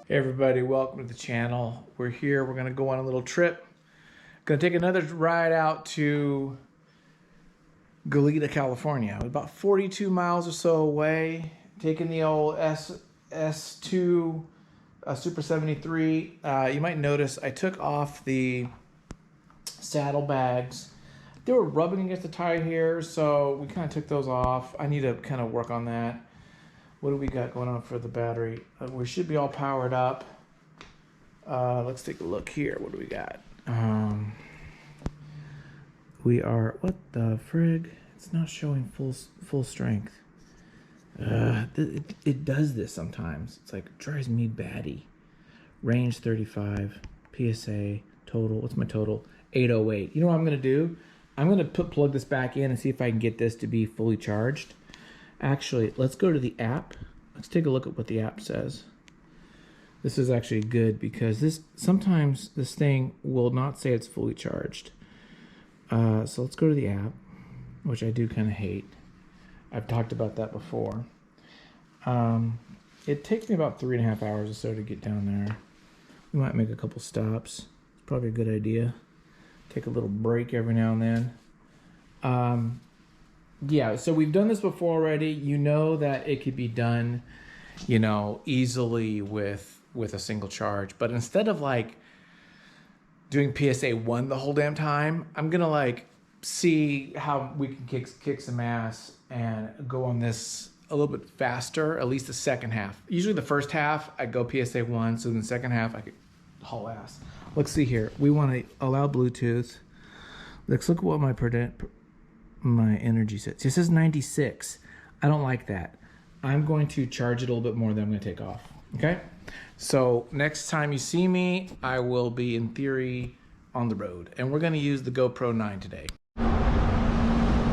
Hey everybody, welcome to the channel. We're here, we're gonna go on a little trip. Gonna take another ride out to Goleta, California. About 42 miles or so away. Taking the old S2 Super 73. You might notice I took off the saddlebags. They were rubbing against the tire here, so we kind of took those off. I need to kind of work on that. What do we got going on for the battery? We should be all powered up. Let's take a look here. What do we got? We are, what the frig? It's not showing full strength. It does this sometimes. It's like, it drives me batty. Range 35, PSA, total, what's my total? 808. You know what I'm gonna do? I'm gonna plug this back in and see if I can get this to be fully charged. Actually, let's go to the app. Let's take a look at what the app says. This is actually good because sometimes this thing will not say it's fully charged. So let's go to the app, which I do kind of hate. I've talked about that before. It takes me about 3.5 hours or so to get down there. We might make a couple stops. It's probably a good idea. Take a little break every now and then. Yeah, so we've done this before already. You know that it could be done, you know, easily with a single charge. But instead of like doing PSA 1 the whole damn time, I'm gonna like see how we can kick some ass and go on this a little bit faster, at least the second half. Usually the first half I go PSA 1, so in the second half I could haul ass. Let's see here. We want to allow Bluetooth. Let's look at what my energy says. It says 96. I don't like that. I'm going to charge it a little bit more, then I'm going to take off. Okay? So next time you see me, I will be in theory on the road. And we're going to use the GoPro 9 today.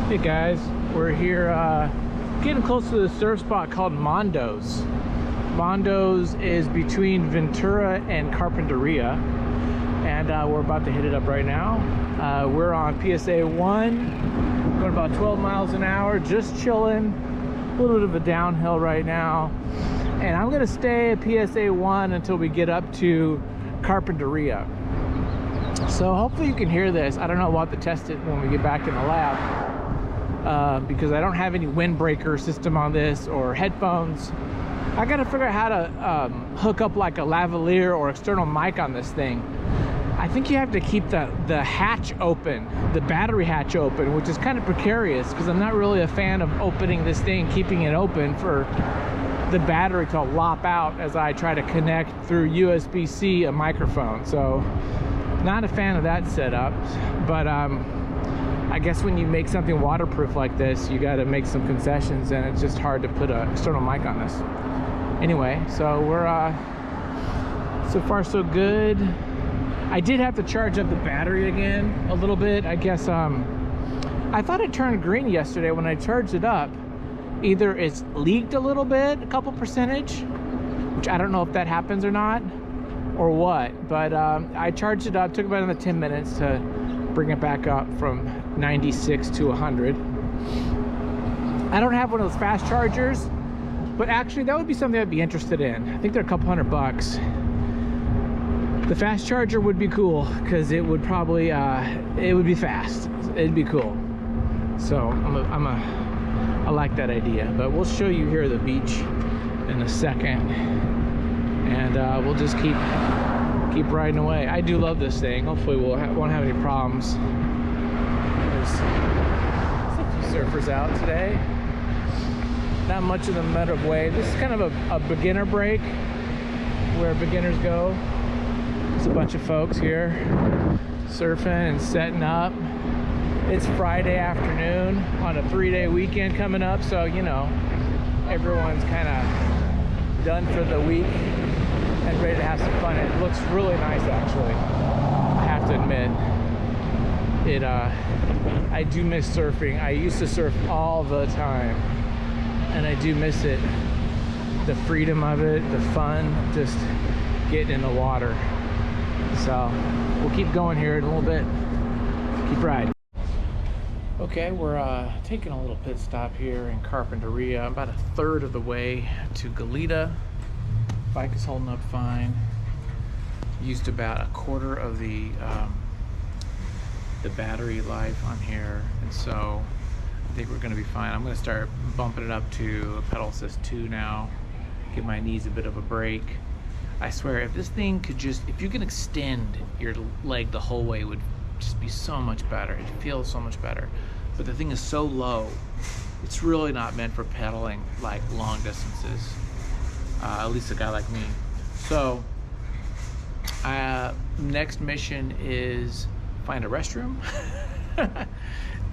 Hey guys, we're here getting close to the surf spot called Mondo's. Mondo's is between Ventura and Carpinteria. And we're about to hit it up right now. We're on PSA 1, going about 12 miles an hour, just chilling. A little bit of a downhill right now. And I'm gonna stay at PSA 1 until we get up to Carpinteria. So hopefully you can hear this. I don't know, we'll have to test it when we get back in the lab. Because I don't have any windbreaker system on this or headphones. I gotta figure out how to hook up like a lavalier or external mic on this thing. I think you have to keep the hatch open, the battery hatch open, which is kind of precarious because I'm not really a fan of opening this thing, keeping it open for the battery to lop out as I try to connect through USB-C a microphone. So not a fan of that setup, but I guess when you make something waterproof like this, you got to make some concessions, and it's just hard to put an external mic on this. Anyway, so we're so far so good. I did have to charge up the battery again a little bit. I guess I thought it turned green yesterday when I charged it up. Either it's leaked a little bit, a couple percentage, which I don't know if that happens or not, or what. But I charged it up, took about another 10 minutes to bring it back up from 96 to 100. I don't have one of those fast chargers, but actually that would be something I'd be interested in. I think they're a couple $100. The fast charger would be cool because it would probably it would be fast. It'd be cool. So I like that idea. But we'll show you here the beach in a second, and we'll just keep riding away. I do love this thing. Hopefully we'll won't have any problems. There's a few surfers out today. Not much in the matter of wave. This is kind of a beginner break where beginners go. There's a bunch of folks here surfing and setting up. It's Friday afternoon on a 3-day weekend coming up, so you know everyone's kind of done for the week and ready to have some fun. It looks really nice, actually. I have to admit, I do miss surfing. I used to surf all the time, and I do miss it. The freedom of it, the fun, just getting in the water. So we'll keep going here in a little bit. Keep riding. Okay, we're taking a little pit stop here in Carpinteria. I'm about a third of the way to Goleta. Bike is holding up fine. Used about a quarter of the battery life on here, and so I think we're going to be fine. I'm going to start bumping it up to pedal assist 2 now. Give my knees a bit of a break. I swear, if this thing could just, if you can extend your leg the whole way, it would just be so much better. It feels so much better. But the thing is so low, it's really not meant for pedaling like long distances. At least a guy like me. So, next mission is find a restroom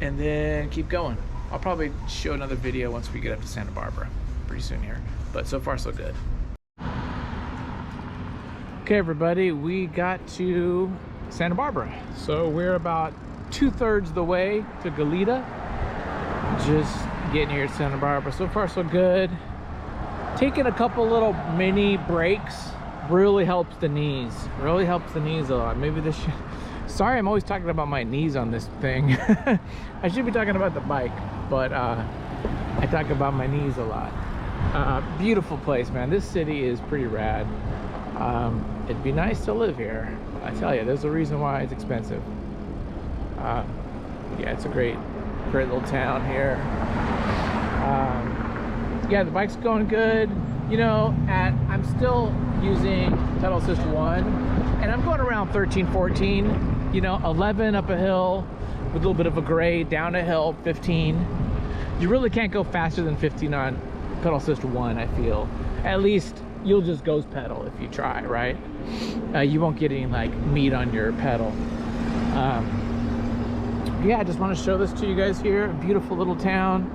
and then keep going. I'll probably show another video once we get up to Santa Barbara pretty soon here. But so far, so good. Okay, everybody, we got to Santa Barbara. So we're about 2/3 the way to Goleta. Just getting here at Santa Barbara. So far, so good. Taking a couple little mini breaks really helps the knees. Really helps the knees a lot. Maybe this should... Sorry, I'm always talking about my knees on this thing. I should be talking about the bike, but I talk about my knees a lot. Beautiful place, man. This city is pretty rad. It'd be nice to live here. I tell you, there's a reason why it's expensive. Yeah, it's a great little town here. Yeah, the bike's going good. You know, I'm still using pedal assist 1, and I'm going around 13, 14. You know, 11 up a hill with a little bit of a grade, down a hill, 15. You really can't go faster than 15 on pedal assist 1, I feel. At least you'll just ghost pedal if you try, right? You won't get any like meat on your pedal. Yeah, I just want to show this to you guys here. A beautiful little town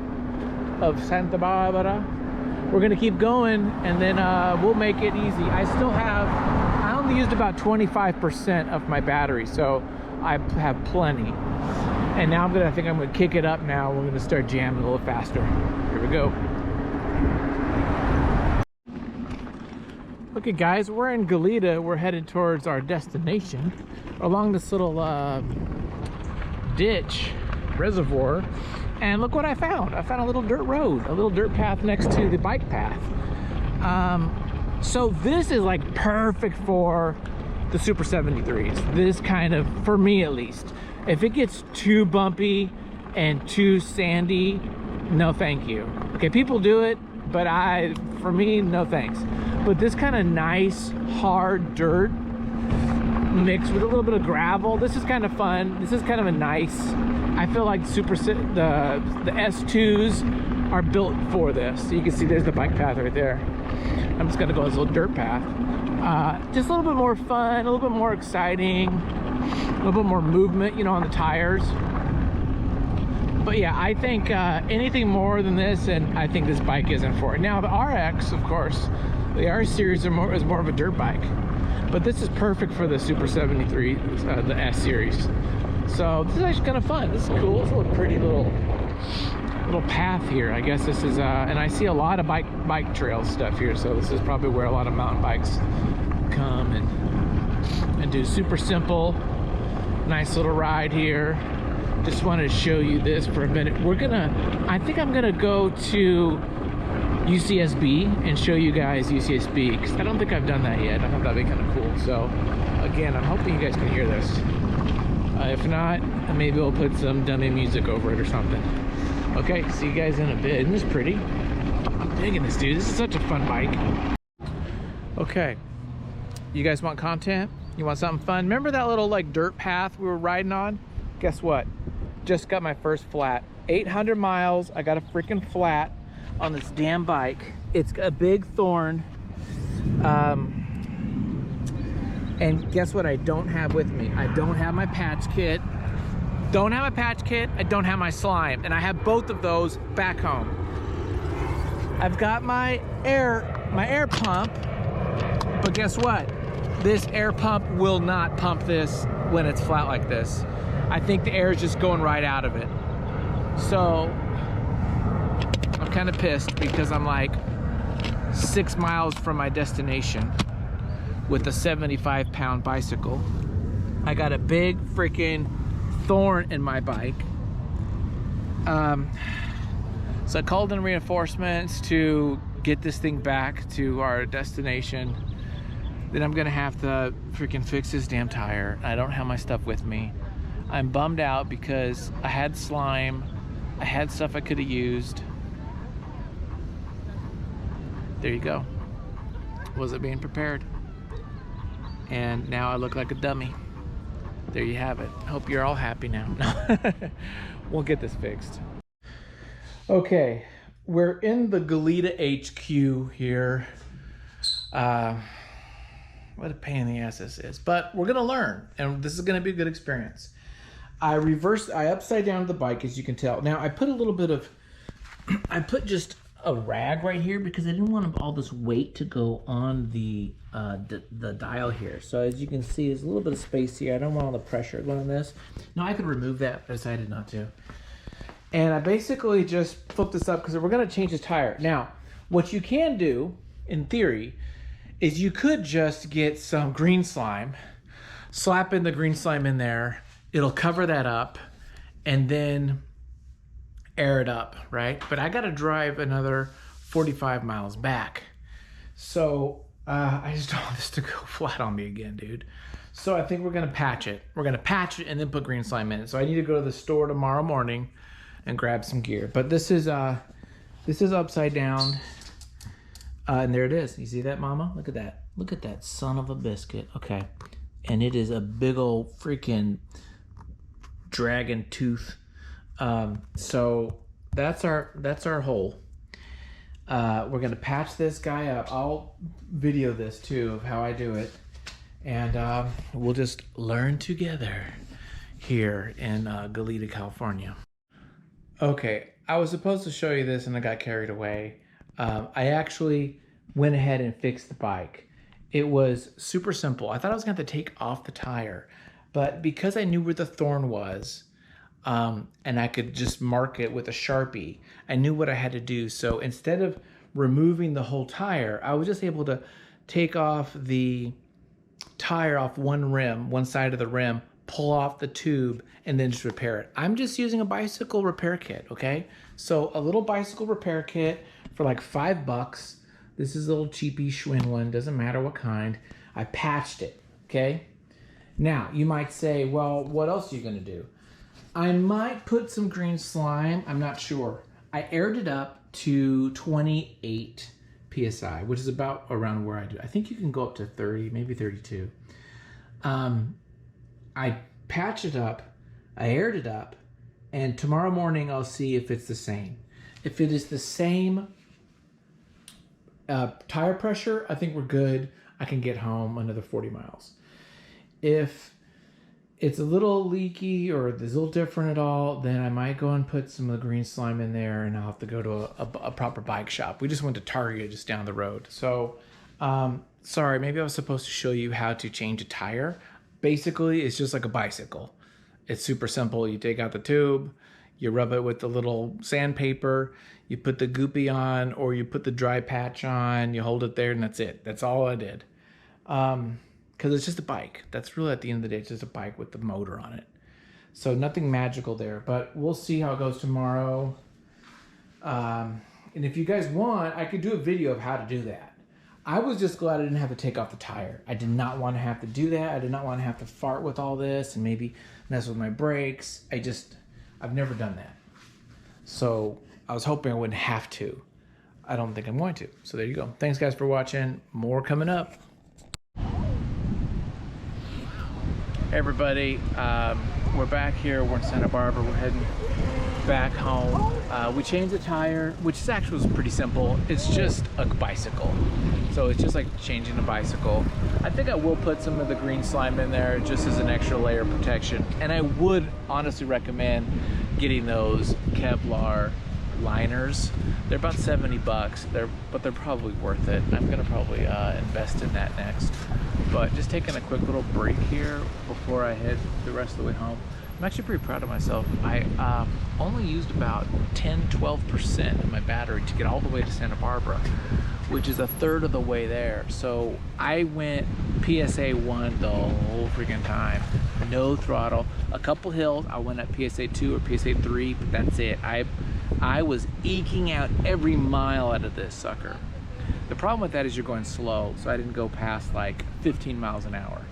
of Santa Barbara. We're gonna keep going, and then we'll make it easy. I only used about 25% of my battery, so I have plenty. And now I think I'm gonna kick it up now. We're gonna start jamming a little faster. Here we go. Okay guys, we're in Goleta. We're headed towards our destination along this little ditch reservoir. And look what I found. I found a little dirt road, a little dirt path next to the bike path. So this is like perfect for the Super 73s. This kind of, for me at least. If it gets too bumpy and too sandy, no thank you. Okay, people do it, but for me, no thanks. But this kind of nice, hard dirt mixed with a little bit of gravel, this is kind of fun. This is kind of a nice, I feel like the S2s are built for this. So you can see there's the bike path right there. I'm just gonna go on this little dirt path. Just a little bit more fun, a little bit more exciting, a little bit more movement, you know, on the tires. But yeah, I think anything more than this, and I think this bike isn't for it. Now the RX, of course, the R series is more of a dirt bike, but this is perfect for the Super 73, the S series. So this is actually kind of fun. This is cool. It's a little pretty little path here. I guess this is, and I see a lot of bike trail stuff here. So this is probably where a lot of mountain bikes come and do. Super simple, nice little ride here. Just wanted to show you this for a minute. I think I'm gonna go to UCSB and show you guys UCSB, because I don't think I've done that yet. I thought that'd be kind of cool. So again, I'm hoping you guys can hear this. If not, maybe we'll put some dummy music over it or something. Okay, see you guys in a bit. Isn't this pretty? I'm digging this, dude. This is such a fun bike. Okay, you guys want content? You want something fun? Remember that little like dirt path we were riding on? Guess what? Just got my first flat. 800 miles, I got a freaking flat on this damn bike. It's a big thorn. And guess what I don't have with me? I don't have my patch kit. Don't have my patch kit. I don't have my slime. And I have both of those back home. I've got my air pump, but guess what? This air pump will not pump this when it's flat like this. I think the air is just going right out of it. So I'm kind of pissed because I'm like 6 miles from my destination with a 75-pound bicycle. I got a big freaking thorn in my bike. So I called in reinforcements to get this thing back to our destination, then I'm gonna have to freaking fix this damn tire. I don't have my stuff with me. I'm bummed out because I had slime, I had stuff I could have used. There you go. Wasn't being prepared. And now I look like a dummy. There you have it. Hope you're all happy now. We'll get this fixed. Okay, we're in the Goleta HQ here. What a pain in the ass this is, but we're gonna learn, and this is gonna be a good experience. I upside down the bike, as you can tell. Now I put a little bit of, I put just a rag right here because I didn't want all this weight to go on the dial here. So as you can see, there's a little bit of space here. I don't want all the pressure going on this. Now I could remove that, but I decided not to. And I basically just flipped this up because we're gonna change the tire. Now, what you can do, in theory, is you could just get some green slime, slap in the green slime in there, it'll cover that up, and then air it up, right? But I gotta drive another 45 miles back. So I just don't want this to go flat on me again, dude. So I think we're gonna patch it. We're gonna patch it and then put green slime in it. So I need to go to the store tomorrow morning and grab some gear. But this is upside down. And there it is. You see that, Mama? Look at that. Look at that son of a biscuit. Okay. And it is a big old freaking dragon tooth. So that's our hole. We're gonna patch this guy up. I'll video this too of how I do it. And we'll just learn together here in Goleta, California. Okay, I was supposed to show you this and I got carried away. I actually went ahead and fixed the bike. It was super simple. I thought I was gonna have to take off the tire, but because I knew where the thorn was, and I could just mark it with a Sharpie, I knew what I had to do. So instead of removing the whole tire, I was just able to take off the tire off one rim, one side of the rim, pull off the tube, and then just repair it. I'm just using a bicycle repair kit, okay? So a little bicycle repair kit for like $5. This is a little cheapy Schwinn one, doesn't matter what kind. I patched it, okay? Now, you might say, well, what else are you gonna do? I might put some green slime, I'm not sure. I aired it up to 28 PSI, which is about around where I do. I think you can go up to 30, maybe 32. I patched it up, I aired it up, and tomorrow morning I'll see if it's the same. If it is the same tire pressure, I think we're good. I can get home another 40 miles. If it's a little leaky or it's a little different at all, then I might go and put some of the green slime in there and I'll have to go to a proper bike shop. We just went to Target just down the road. So, sorry, maybe I was supposed to show you how to change a tire. Basically, it's just like a bicycle. It's super simple. You take out the tube, you rub it with the little sandpaper, you put the goopy on, or you put the dry patch on, you hold it there, and that's it. That's all I did. Because it's just a bike. That's really, at the end of the day, it's just a bike with the motor on it. So nothing magical there, but we'll see how it goes tomorrow. And if you guys want, I could do a video of how to do that. I was just glad I didn't have to take off the tire. I did not want to have to do that. I did not want to have to fart with all this and maybe mess with my brakes. I've never done that. So I was hoping I wouldn't have to. I don't think I'm going to. So there you go. Thanks guys for watching. More coming up. Hey everybody, we're back here. We're in Santa Barbara. We're heading back home. We changed the tire, which is actually pretty simple. It's just a bicycle. So it's just like changing a bicycle. I think I will put some of the green slime in there just as an extra layer of protection. And I would honestly recommend getting those Kevlar liners. They're about 70 bucks, but they're probably worth it. I'm gonna probably invest in that next. But just taking a quick little break here before I head the rest of the way home. I'm actually pretty proud of myself. I only used about 10-12% of my battery to get all the way to Santa Barbara, which is a third of the way there. So I went PSA 1 the whole freaking time. No throttle. A couple hills, I went at PSA 2 or PSA 3, but that's it. I was eking out every mile out of this sucker. The problem with that is you're going slow, so I didn't go past like 15 miles an hour.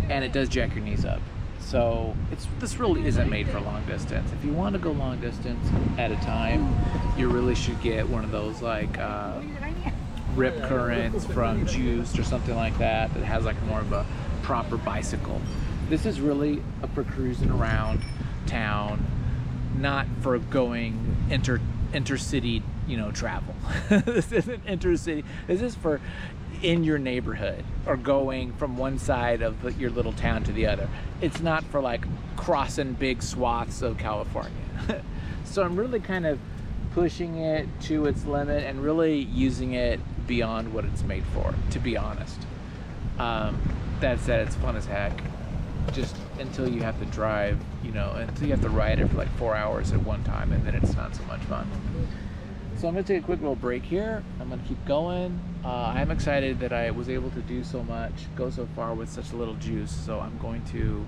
And it does jack your knees up. So this really isn't made for long distance. If you want to go long distance at a time, you really should get one of those like rip currents from Juiced or something like that that has like more of a proper bicycle. This is really for cruising around town, not for going intercity, you know, travel. This isn't intercity. This is for in your neighborhood or going from one side of your little town to the other. It's not for like crossing big swaths of California. So I'm really kind of pushing it to its limit and really using it beyond what it's made for, to be honest. That said, it's fun as heck. Just until you have to drive, you know, until you have to ride it for like 4 hours at one time, and then it's not so much fun. So I'm gonna take a quick little break here. I'm gonna keep going. I'm excited that I was able to do so much, go so far with such little juice. So I'm going to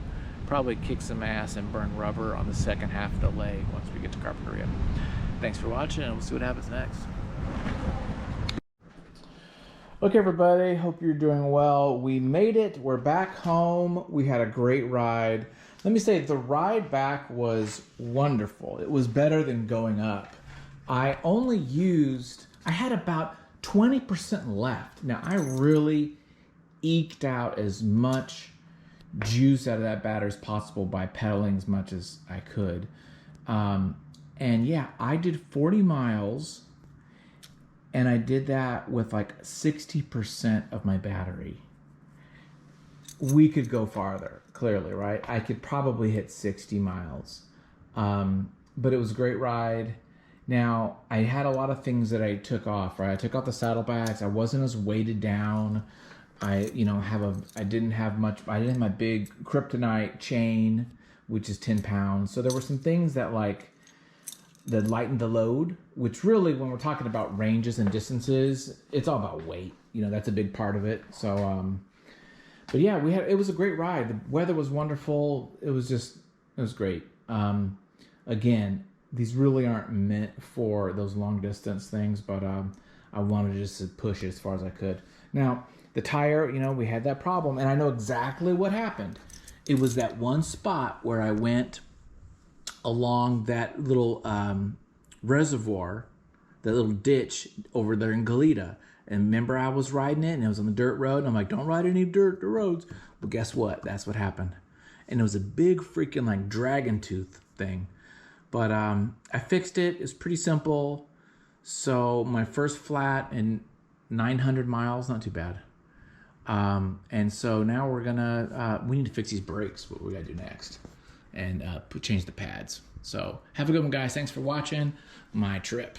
probably kick some ass and burn rubber on the second half of the leg once we get to Carpinteria. Thanks for watching, and we'll see what happens next. Okay, everybody, hope you're doing well. We made it. We're back home. We had a great ride. Let me say, the ride back was wonderful. It was better than going up. I had about 20% left. Now, I really eked out as much juice out of that battery as possible by pedaling as much as I could. And yeah, I did 40 miles, and I did that with like 60% of my battery. We could go farther, clearly, right? I could probably hit 60 miles. But it was a great ride. Now, I had a lot of things that I took off, right? I took off the saddlebags. I wasn't as weighted down. I didn't have my big kryptonite chain, which is 10 pounds. So there were some things that lightened the load, which really, when we're talking about ranges and distances, it's all about weight. You know, that's a big part of it. So, but yeah, it was a great ride. The weather was wonderful. It was great. Again, these really aren't meant for those long distance things, but I wanted just to push it as far as I could. Now, the tire, you know, we had that problem, and I know exactly what happened. It was that one spot where I went along that little reservoir, that little ditch over there in Goleta. And remember, I was riding it, and it was on the dirt road, and I'm like, don't ride any dirt roads. But guess what? That's what happened. And it was a big freaking like dragon tooth thing. But I fixed it. It's pretty simple. So my first flat in 900 miles, not too bad. And so now we're gonna, we need to fix these brakes, what we gotta do next. And change the pads. So have a good one, guys. Thanks for watching my trip.